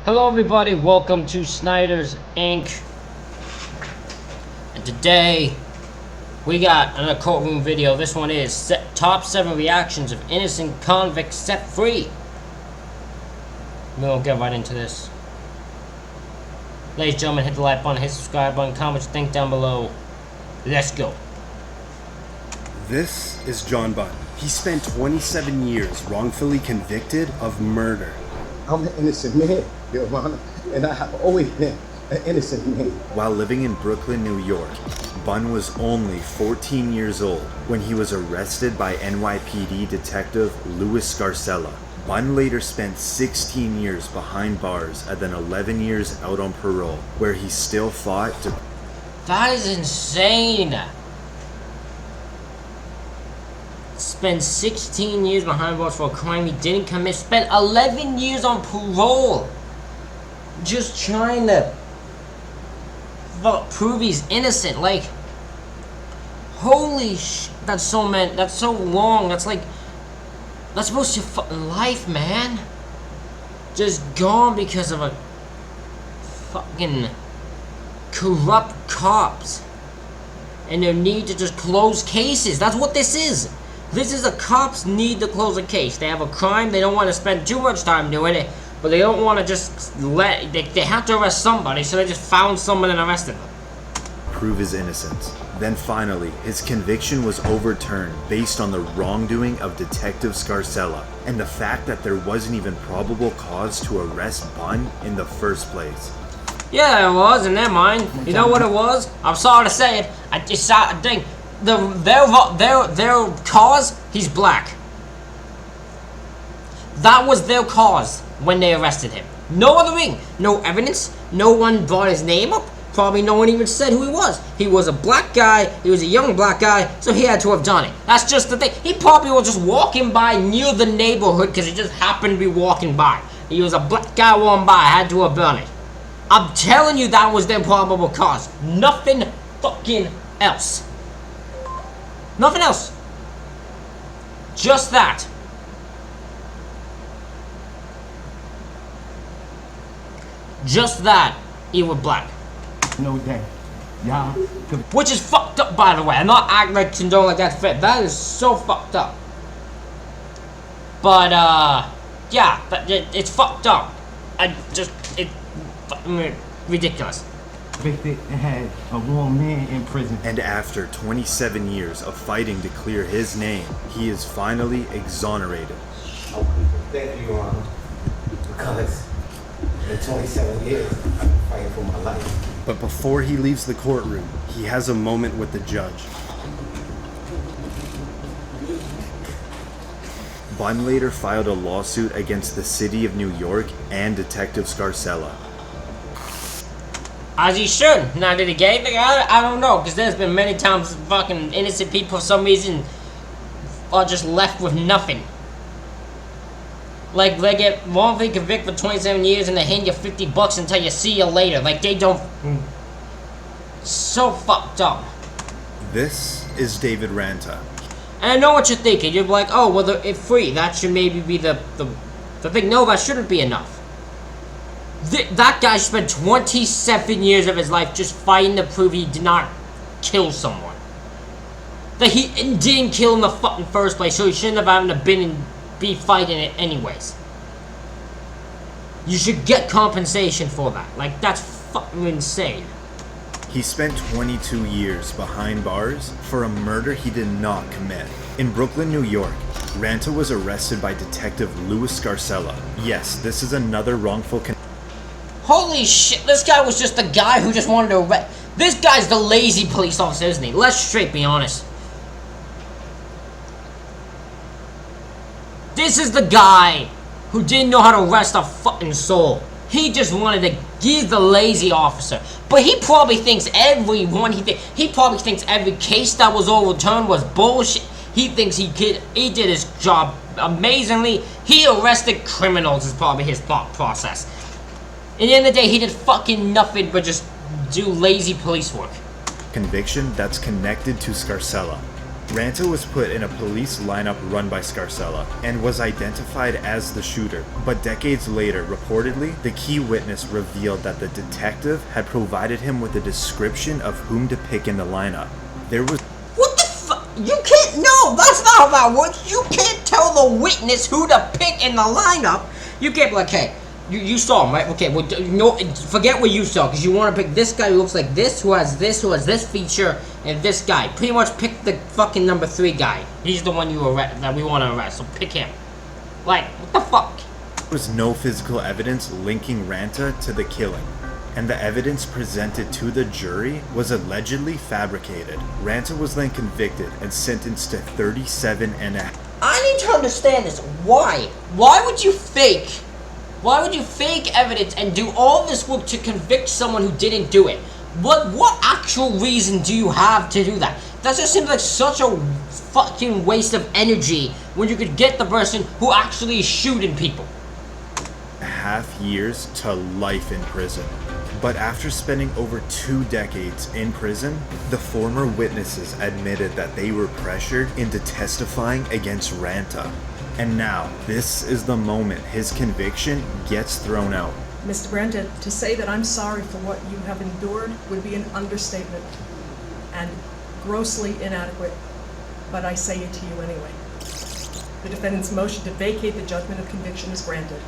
Hello everybody, welcome to Snyder's Inc. And today we got another courtroom video. This one is top 7 reactions of innocent convicts set free. We'll get right into this. Ladies and gentlemen, hit the like button, hit the subscribe button, comment what you think down below. Let's go. This is John Bunn. He spent 27 years wrongfully convicted of murder. I'm an innocent man, Your Honor, and I have always been an innocent man. While living in Brooklyn, New York, Bunn was only 14 years old when he was arrested by NYPD detective Louis Scarcella. Bunn later spent 16 years behind bars and then 11 years out on parole, where he still fought to... That is insane. Spent 16 years behind bars for a crime he didn't commit. Spent 11 years on parole. Just trying to prove he's innocent. Like, holy sh... That's so long. That's most of your fucking life, man. Just gone because of a fucking corrupt cops. And their need to just close cases. That's what this is. This is a cops need to close a case. They have a crime, they don't want to spend too much time doing it, but they don't want to just they have to arrest somebody, so they just found someone and arrested them. prove his innocence. Then finally, his conviction was overturned based on the wrongdoing of Detective Scarcella and the fact that there wasn't even probable cause to arrest Bunn in the first place. Yeah, it was, in their mind. You know what it was? I'm sorry to say it. I just think their cause, he's black. That was their cause when they arrested him. No other thing. No evidence. No one brought his name up. Probably no one even said who he was. He was a black guy. He was a young black guy, so he had to have done it. That's just the thing. He probably was just walking by near the neighborhood because he just happened to be walking by. He was a black guy walking by. Had to have done it. I'm telling you, that was their probable cause. Nothing fucking else. Nothing else. Just that. Just that he was black. No day. Y'all. Which is fucked up, by the way. I'm not acting like condone like that's fit. That is so fucked up. But, yeah, it's fucked up. It's ridiculous. Convicted and had a wrong man in prison. And after 27 years of fighting to clear his name, he is finally exonerated. Thank you, Your Honor, because in 27 years, I've been fighting for my life. But before he leaves the courtroom, he has a moment with the judge. Bunn later filed a lawsuit against the city of New York and Detective Scarcella. As he should. Now, did he get anything out of it? I don't know, because there's been many times fucking innocent people for some reason are just left with nothing. Like, they get wrongfully convicted for 27 years and they hand you $50 and tell you see you later. Like, they don't... So fucked up. This is David Ranta. And I know what you're thinking. You're like, oh, well, it's free. That should maybe be the thing. No, that shouldn't be enough. That guy spent 27 years of his life just fighting to prove he did not kill someone. That he didn't kill in the fucking first place, so he shouldn't have had to be fighting it anyways. You should get compensation for that. Like, that's fucking insane. He spent 22 years behind bars for a murder he did not commit. In Brooklyn, New York, Ranta was arrested by Detective Louis Scarcella. Yes, this is another wrongful Holy shit, this guy was just the guy who just wanted to arrest. This guy's the lazy police officer, isn't he? Let's straight be honest. This is the guy who didn't know how to arrest a fucking soul. He just wanted to give the lazy officer. But he probably thinks he probably thinks every case that was overturned was bullshit. He thinks he did his job amazingly. He arrested criminals is probably his thought process. At the end of the day, he did fucking nothing but just do lazy police work. conviction that's connected to Scarcella. Ranta was put in a police lineup run by Scarcella and was identified as the shooter, but decades later, reportedly, the key witness revealed that the detective had provided him with a description of whom to pick in the lineup. There was... What the fuck? You can't... No, that's not how that works. You can't tell the witness who to pick in the lineup. You can't be like, hey, you saw him, right? Okay, well, no, forget what you saw, because you want to pick this guy who looks like this, who has this feature, and this guy. Pretty much pick the fucking number 3 guy. He's the one that we want to arrest, so pick him. Like, what the fuck? There was no physical evidence linking Ranta to the killing, and the evidence presented to the jury was allegedly fabricated. Ranta was then convicted and sentenced to 37 and a half. I need to understand this. Why? Why would you fake evidence and do all this work to convict someone who didn't do it? What actual reason do you have to do that? That just seems like such a fucking waste of energy when you could get the person who actually is shooting people. Half years to life in prison. But after spending over 2 decades in prison, the former witnesses admitted that they were pressured into testifying against Ranta. And now, this is the moment his conviction gets thrown out. Mr. Ranta, to say that I'm sorry for what you have endured would be an understatement and grossly inadequate, but I say it to you anyway. The defendant's motion to vacate the judgment of conviction is granted.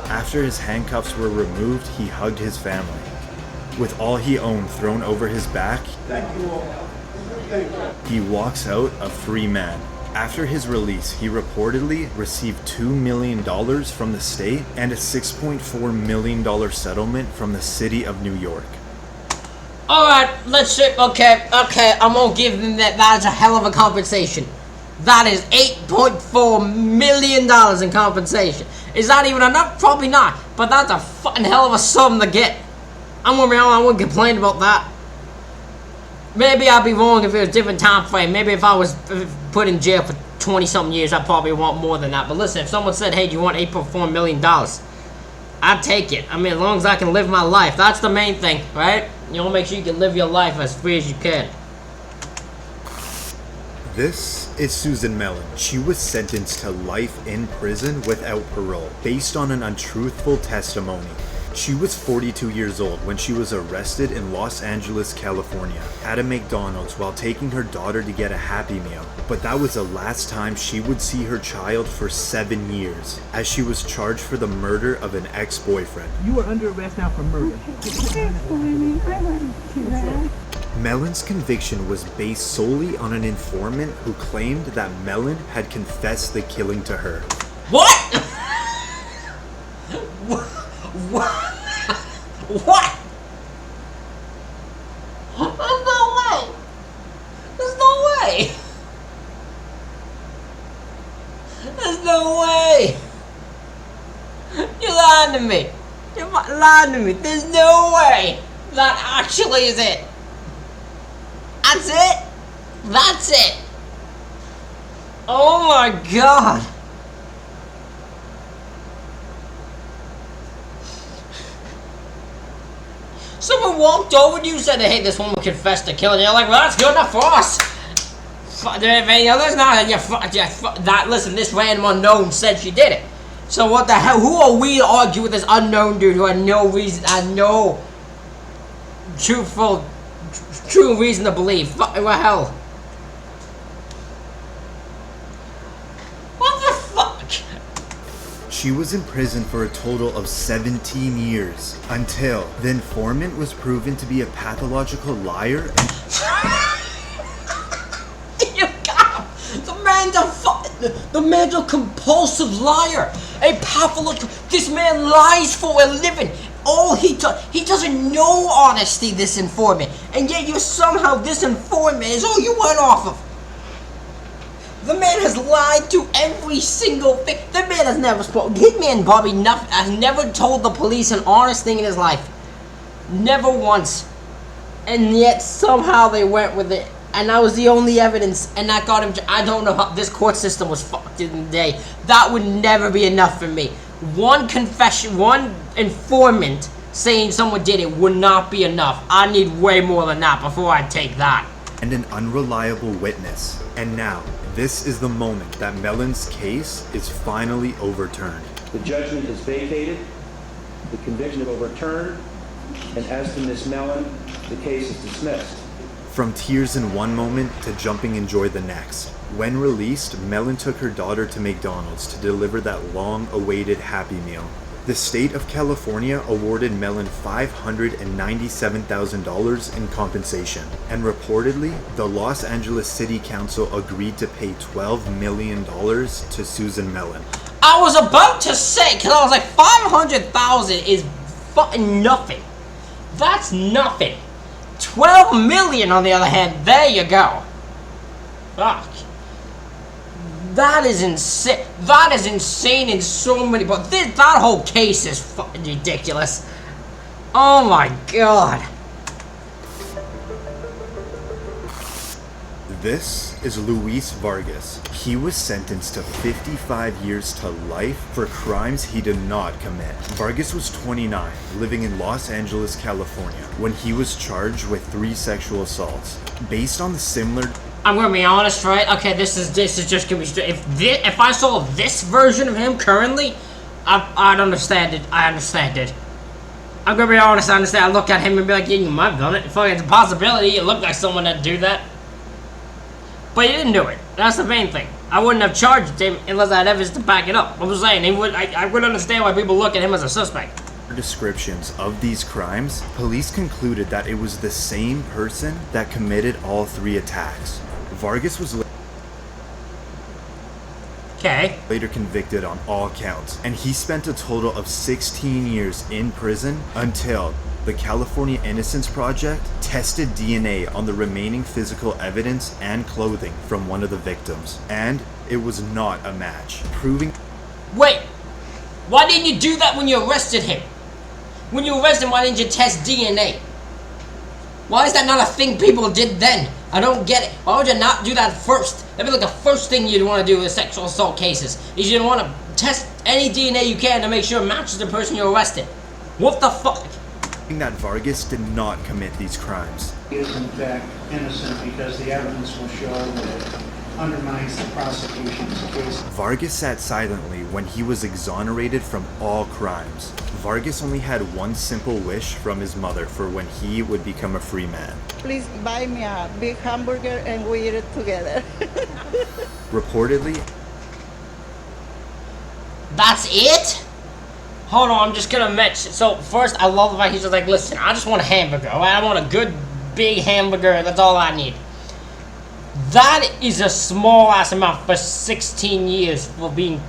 After his handcuffs were removed, he hugged his family. With all he owned thrown over his back, he walks out a free man. After his release, he reportedly received $2 million from the state and a $6.4 million settlement from the city of New York. Alright, let's see. Okay, I'm gonna give him that. That's a hell of a compensation. That is $8.4 million in compensation. Is that even enough? Probably not. But that's a fucking hell of a sum to get. I'm gonna be honest, I wouldn't complain about that. Maybe I'd be wrong if it was a different time frame. Maybe if I was put in jail for 20-something years, I'd probably want more than that. But listen, if someone said, hey, do you want $8.4 million? I'd take it. I mean, as long as I can live my life. That's the main thing, right? You want to make sure you can live your life as free as you can. This is Susan Mellon. She was sentenced to life in prison without parole, based on an untruthful testimony. She was 42 years old when she was arrested in Los Angeles, California, at a McDonald's while taking her daughter to get a Happy Meal. But that was the last time she would see her child for 7 years, as she was charged for the murder of an ex-boyfriend. You are under arrest now for murder. Mellon's conviction was based solely on an informant who claimed that Mellon had confessed the killing to her. What? What? What? There's no way. There's no way. There's no way. You're lying to me. You're lying to me. There's no way. That actually is it. That's it. That's it. Oh my god. Someone walked over to you and said, hey, this woman confessed to killing you. You're like, well, that's good enough for us. Do you have any others? No, listen, this random unknown said she did it. So what the hell? Who are we to argue with this unknown dude who had no reason, had no true reason to believe? What the hell? What the fuck? She was in prison for a total of 17 years, until the informant was proven to be a pathological liar and You got him. The man's a compulsive liar. A pathological. This man lies for a living. All he doesn't know honesty, this informant. And yet you're somehow, this informant is all you went off of. The man has lied to every single thing. The man has never spoken. Hitman Bobby has never told the police an honest thing in his life. Never once. And yet somehow they went with it. And that was the only evidence. And that got him. I don't know how this court system was fucked in the day. That would never be enough for me. One confession, one informant saying someone did it would not be enough. I need way more than that before I take that. And an unreliable witness. And now, this is the moment that Mellon's case is finally overturned. The judgment is vacated, the conviction is overturned, and as to Ms. Mellon, the case is dismissed. From tears in one moment to jumping in joy the next. When released, Mellon took her daughter to McDonald's to deliver that long-awaited Happy Meal. The state of California awarded Mellon $597,000 in compensation, and reportedly, the Los Angeles City Council agreed to pay $12 million to Susan Mellon. I was about to say, because I was like, 500,000 is fucking nothing. That's nothing. 12 million on the other hand, there you go. Fuck. That is insane. That is insane in so many, but that whole case is fucking ridiculous. Oh my god. This is Luis Vargas. He was sentenced to 55 years to life for crimes he did not commit. Vargas was 29, living in Los Angeles, California, when he was charged with 3 sexual assaults. Based on the similar... I'm gonna be honest, right? Okay, this is just gonna be straight. If I saw this version of him currently, I'd understand it. I understand it. I'm gonna be honest, I understand. I look at him and be like, yeah, you might have done it. Fucking, it's a possibility. You look like someone that'd do that. But he didn't do it. That's the main thing. I wouldn't have charged him unless I had evidence to back it up. I'm just saying, I would understand why people look at him as a suspect. Descriptions of these crimes, police concluded that it was the same person that committed all 3 attacks. Vargas was later convicted on all counts, and he spent a total of 16 years in prison until the California Innocence Project tested DNA on the remaining physical evidence and clothing from one of the victims, and it was not a match, proving... Wait! Why didn't you do that when you arrested him? When you arrested him, why didn't you test DNA? Why is that not a thing people did then? I don't get it. Why would you not do that first? That'd be like the first thing you'd want to do with sexual assault cases. Is you'd want to test any DNA you can to make sure it matches the person you arrested. What the fuck? That Vargas did not commit these crimes. He is in fact innocent because the evidence will show that it undermines the prosecution's case. Vargas sat silently when he was exonerated from all crimes. Vargas only had one simple wish from his mother for when he would become a free man. Please buy me a big hamburger and we eat it together. Reportedly, that's it? Hold on, I'm just gonna mention. So first, I love the fact he's just like, listen, I just want a hamburger. I want a good big hamburger. That's all I need. That is a small ass amount for 16 years for being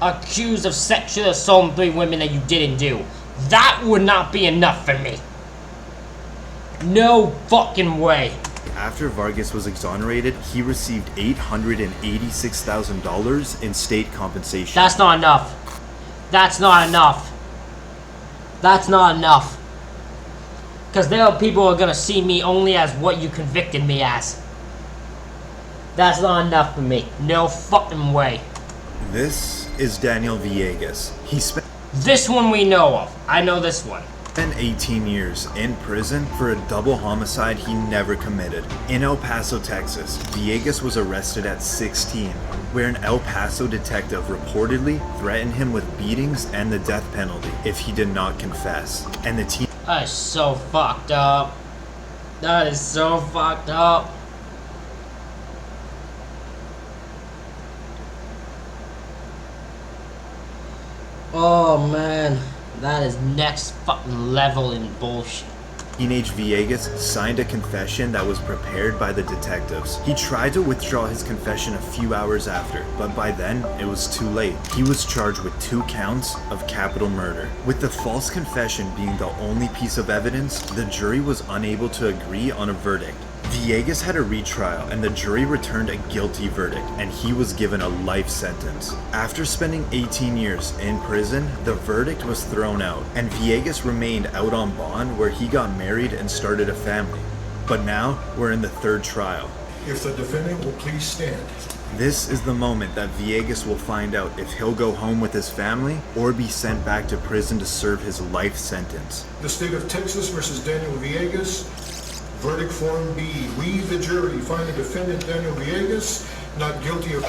accused of sexually assaulting 3 women that you didn't do. That would not be enough for me. No fucking way. after Vargas was exonerated, he received $886,000 in state compensation. That's not enough. That's not enough. That's not enough. Because there are people who are going to see me only as what you convicted me as. That's not enough for me. No fucking way. This is Daniel Villegas. He spent This one we know of. I know this one. 18 years in prison for a double homicide he never committed. In El Paso, Texas, Villegas was arrested at 16, where an El Paso detective reportedly threatened him with beatings and the death penalty if he did not confess. And the team... That is so fucked up. That is so fucked up. Oh man, that is next fucking level in bullshit. Teenage Villegas signed a confession that was prepared by the detectives. He tried to withdraw his confession a few hours after, but by then, it was too late. He was charged with 2 counts of capital murder. With the false confession being the only piece of evidence, the jury was unable to agree on a verdict. Villegas had a retrial and the jury returned a guilty verdict, and he was given a life sentence. After spending 18 years in prison, the verdict was thrown out, and Villegas remained out on bond where he got married and started a family. But now, we're in the 3rd trial. If the defendant will please stand. This is the moment that Villegas will find out if he'll go home with his family or be sent back to prison to serve his life sentence. The state of Texas versus Daniel Villegas. Verdict Form B. We, the jury, find the defendant Daniel Villegas not guilty of...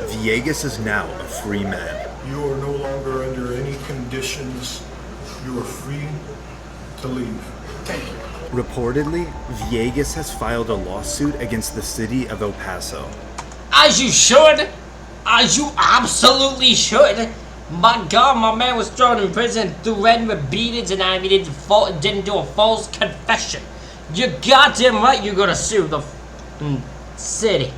Villegas is now a free man. You are no longer under any conditions. You are free to leave. Reportedly, Villegas has filed a lawsuit against the city of El Paso. As you should. As you absolutely should. My God, my man was thrown in prison through red with beatings and I didn't do a false confession. You're goddamn right you're gonna sue the city.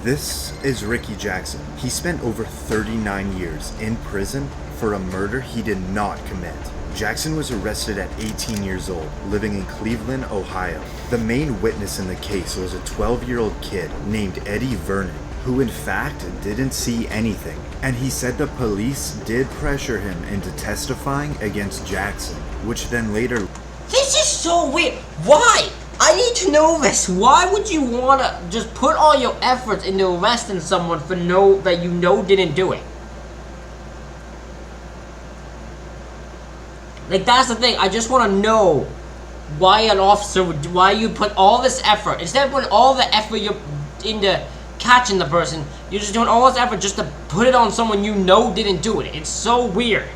This is Ricky Jackson. He spent over 39 years in prison for a murder he did not commit. Jackson was arrested at 18 years old, living in Cleveland, Ohio. The main witness in the case was a 12-year-old kid named Eddie Vernon, who in fact didn't see anything. And he said the police did pressure him into testifying against Jackson, which then later... This is so weird. Why? I need to know this. Why would you want to just put all your efforts into arresting someone for that you know didn't do it? Like, that's the thing. I just want to know why an officer would... Why you put all this effort... Instead of putting all the effort you're into catching the person, you're just doing all this effort just to put it on someone you know didn't do it. It's so weird.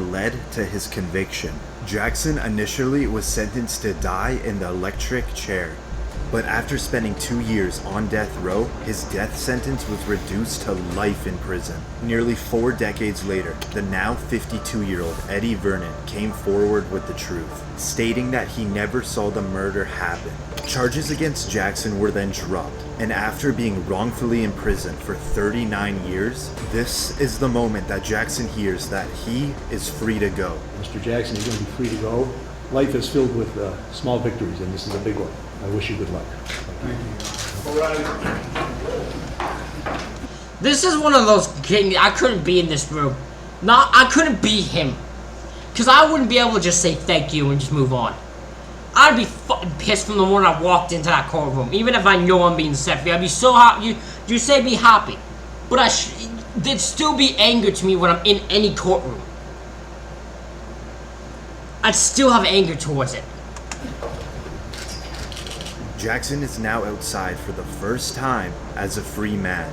Led to his conviction. Jackson initially was sentenced to die in the electric chair, but after spending 2 years on death row, his death sentence was reduced to life in prison. Nearly 4 decades later, the now 52-year-old Eddie Vernon came forward with the truth, stating that he never saw the murder happen. Charges against Jackson were then dropped, and after being wrongfully imprisoned for 39 years, this is the moment that Jackson hears that he is free to go. Mr. Jackson, you're going to be free to go. Life is filled with small victories, and this is a big one. I wish you good luck. All right. This is one of those things. I couldn't be in this room. I couldn't be him. Because I wouldn't be able to just say thank you and just move on. I'd be fucking pissed from the moment I walked into that courtroom. Even if I know I'm being set free, I'd be so happy. You say be happy. But there'd still be anger to me when I'm in any courtroom. I'd still have anger towards it. Jackson is now outside for the first time as a free man.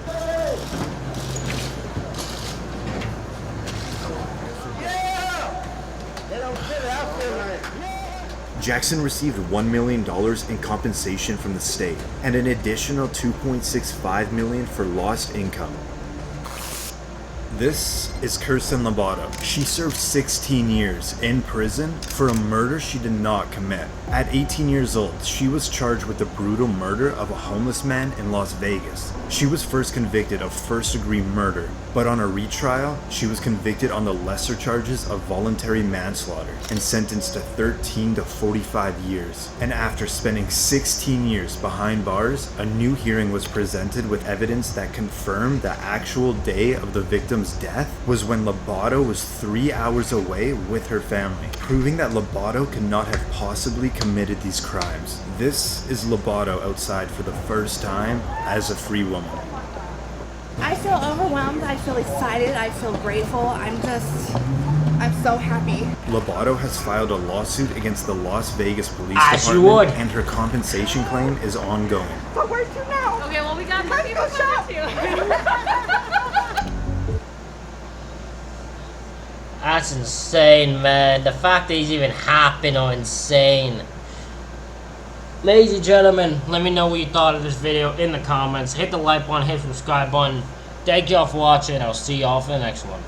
Jackson received $1 million in compensation from the state and an additional $2.65 million for lost income. This is Kirsten Lobato. She served 16 years in prison for a murder she did not commit. At 18 years old, she was charged with the brutal murder of a homeless man in Las Vegas. She was first convicted of first-degree murder, but on a retrial, she was convicted on the lesser charges of voluntary manslaughter and sentenced to 13 to 45 years. And after spending 16 years behind bars, a new hearing was presented with evidence that confirmed the actual day of the victim's death was when Lobato was 3 hours away with her family, proving that Lobato could not have possibly committed these crimes. This is Lobato outside for the first time as a free woman. I feel overwhelmed, I feel excited, I feel grateful, I'm so happy. Lobato has filed a lawsuit against the Las Vegas Police As you Department, would. and her compensation claim is ongoing. But where's you now? Okay, well we got Let's go shop. That's insane, man. The fact that these even happen are insane. Ladies and gentlemen, let me know what you thought of this video in the comments. Hit the like button, hit the subscribe button. Thank y'all for watching. I'll see y'all for the next one.